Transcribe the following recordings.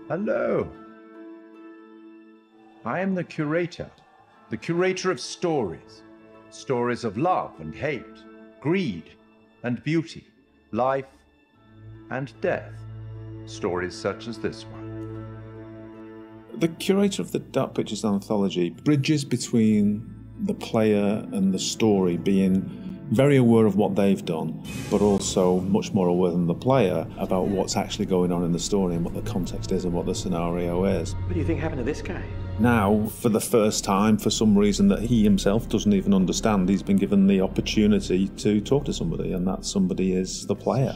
Hello. I am the curator of stories. Stories of love and hate, greed and beauty, life and death. Stories such as this one. The curator of the Dark Pictures anthology bridges between the player and the story, being very aware of what they've done, but also much more aware than the player about what's actually going on in the story and what the context is and what the scenario is. What do you think happened to this guy? Now, for the first time, for some reason that he himself doesn't even understand, he's been given the opportunity to talk to somebody, and that somebody is the player.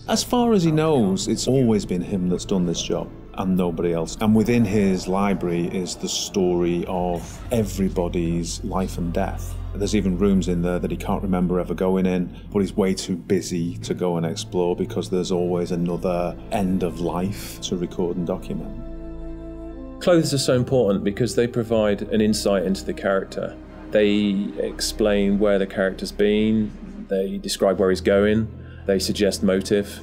As far as he knows, it's always been him that's done this job and nobody else. And within his library is the story of everybody's life and death. There's even rooms in there that he can't remember ever going in, but he's way too busy to go and explore because there's always another end of life to record and document. Clothes are so important because they provide an insight into the character. They explain where the character's been, they describe where he's going, they suggest motive.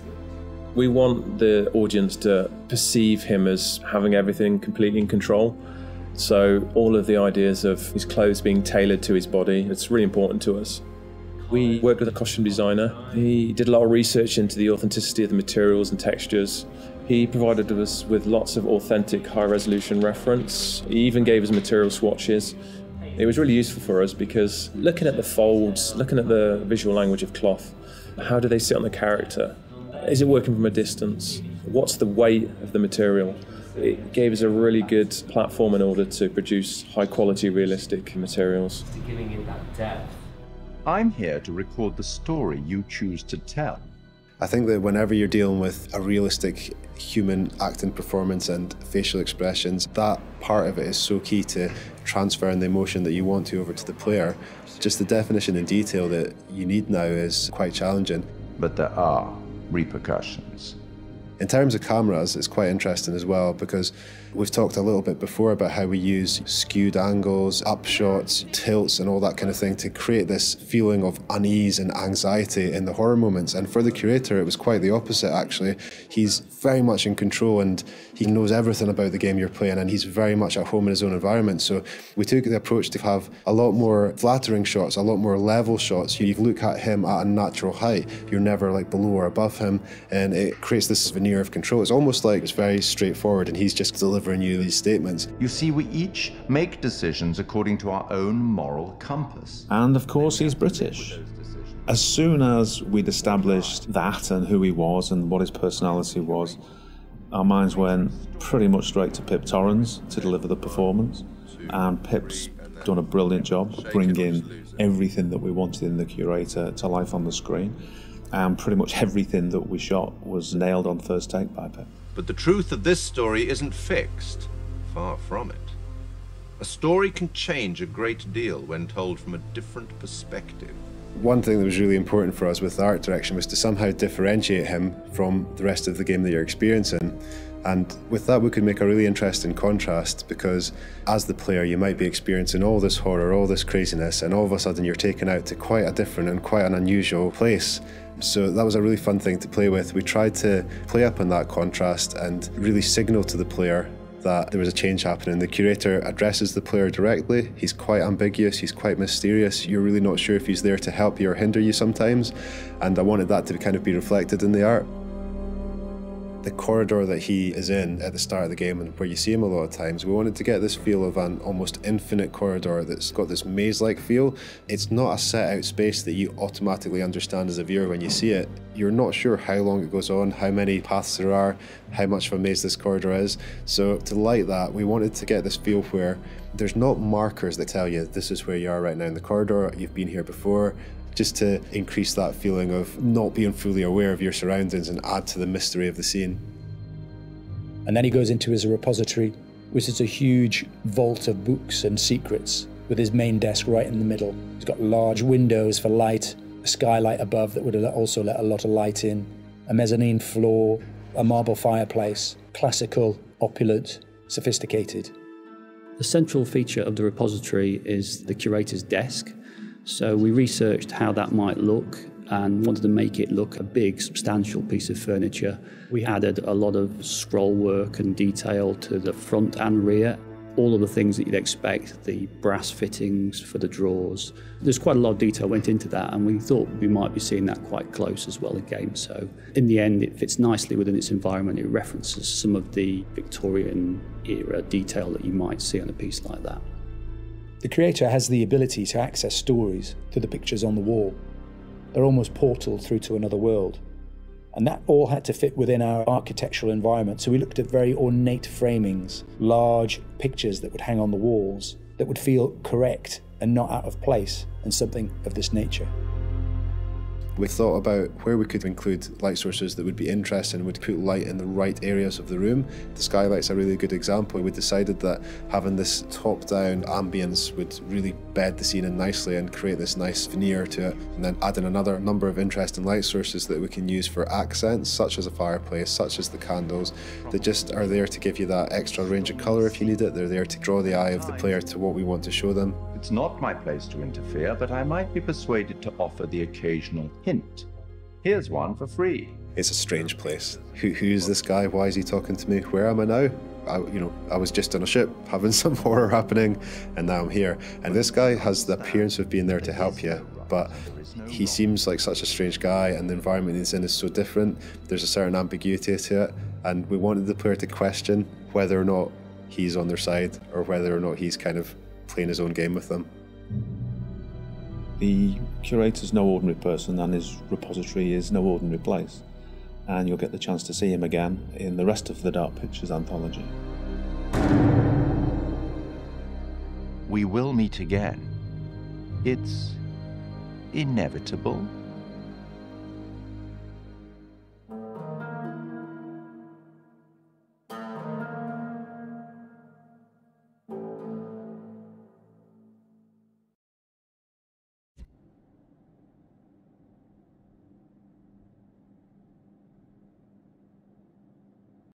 We want the audience to perceive him as having everything completely in control. So all of the ideas of his clothes being tailored to his body, it's really important to us. We worked with a costume designer. He did a lot of research into the authenticity of the materials and textures. He provided us with lots of authentic high-resolution reference. He even gave us material swatches. It was really useful for us because looking at the folds, looking at the visual language of cloth, how do they sit on the character? Is it working from a distance? What's the weight of the material? It gave us a really good platform in order to produce high-quality, realistic materials. Giving it that depth. I'm here to record the story you choose to tell. I think that whenever you're dealing with a realistic human acting performance and facial expressions, that part of it is so key to transferring the emotion that you want to over to the player. Just the definition and detail that you need now is quite challenging. But there are repercussions. In terms of cameras, it's quite interesting as well because we've talked a little bit before about how we use skewed angles, upshots, tilts and all that kind of thing to create this feeling of unease and anxiety in the horror moments. And for the curator, it was quite the opposite actually. He's very much in control and he knows everything about the game you're playing and he's very much at home in his own environment. So we took the approach to have a lot more flattering shots, a lot more level shots. You look at him at a natural height. You're never like below or above him and it creates this veneer of control. It's almost like it's very straightforward and he's just delivering you these statements. You see, we each make decisions according to our own moral compass. And of course he's British. As soon as we'd established that and who he was and what his personality was, our minds went pretty much straight to Pip Torrens to deliver the performance. And Pip's done a brilliant job bringing everything that we wanted in the curator to life on the screen. And pretty much everything that we shot was nailed on first take by Pip. But the truth of this story isn't fixed. Far from it. A story can change a great deal when told from a different perspective. One thing that was really important for us with the art direction was to somehow differentiate him from the rest of the game that you're experiencing. And with that we could make a really interesting contrast because as the player you might be experiencing all this horror, all this craziness, and all of a sudden you're taken out to quite a different and quite an unusual place. So that was a really fun thing to play with. We tried to play up on that contrast and really signal to the player that there was a change happening. The curator addresses the player directly. He's quite ambiguous, he's quite mysterious. You're really not sure if he's there to help you or hinder you sometimes. And I wanted that to kind of be reflected in the art. The corridor that he is in at the start of the game and where you see him a lot of times, we wanted to get this feel of an almost infinite corridor that's got this maze-like feel. It's not a set out space that you automatically understand as a viewer when you see it. You're not sure how long it goes on, how many paths there are, how much of a maze this corridor is. So to light that, we wanted to get this feel where there's not markers that tell you this is where you are right now in the corridor, you've been here before, just to increase that feeling of not being fully aware of your surroundings and add to the mystery of the scene. And then he goes into his repository, which is a huge vault of books and secrets, with his main desk right in the middle. He's got large windows for light, a skylight above that would also let a lot of light in, a mezzanine floor, a marble fireplace, classical, opulent, sophisticated. The central feature of the repository is the curator's desk. So we researched how that might look and wanted to make it look a big, substantial piece of furniture. We added a lot of scroll work and detail to the front and rear. All of the things that you'd expect, the brass fittings for the drawers. There's quite a lot of detail went into that, and we thought we might be seeing that quite close as well again. So in the end, it fits nicely within its environment. It references some of the Victorian era detail that you might see on a piece like that. The creator has the ability to access stories through the pictures on the wall. They're almost portals through to another world. And that all had to fit within our architectural environment. So we looked at very ornate framings, large pictures that would hang on the walls, that would feel correct and not out of place, and something of this nature. We thought about where we could include light sources that would be interesting and would put light in the right areas of the room. The skylight's a really good example. We decided that having this top-down ambience would really bed the scene in nicely and create this nice veneer to it. And then adding another number of interesting light sources that we can use for accents, such as a fireplace, such as the candles, that just are there to give you that extra range of colour if you need it. They're there to draw the eye of the player to what we want to show them. It's not my place to interfere, but I might be persuaded to offer the occasional hint. Here's one for free. It's a strange place. Who's this guy? Why is he talking to me? Where am I now? I was just on a ship having some horror happening, and now I'm here. And this guy has the appearance of being there to help you, but he seems like such a strange guy, and the environment he's in is so different. There's a certain ambiguity to it, and we wanted the player to question whether or not he's on their side or whether or not he's kind of playing his own game with them. The curator's no ordinary person, and his repository is no ordinary place. And you'll get the chance to see him again in the rest of the Dark Pictures anthology. We will meet again. It's inevitable.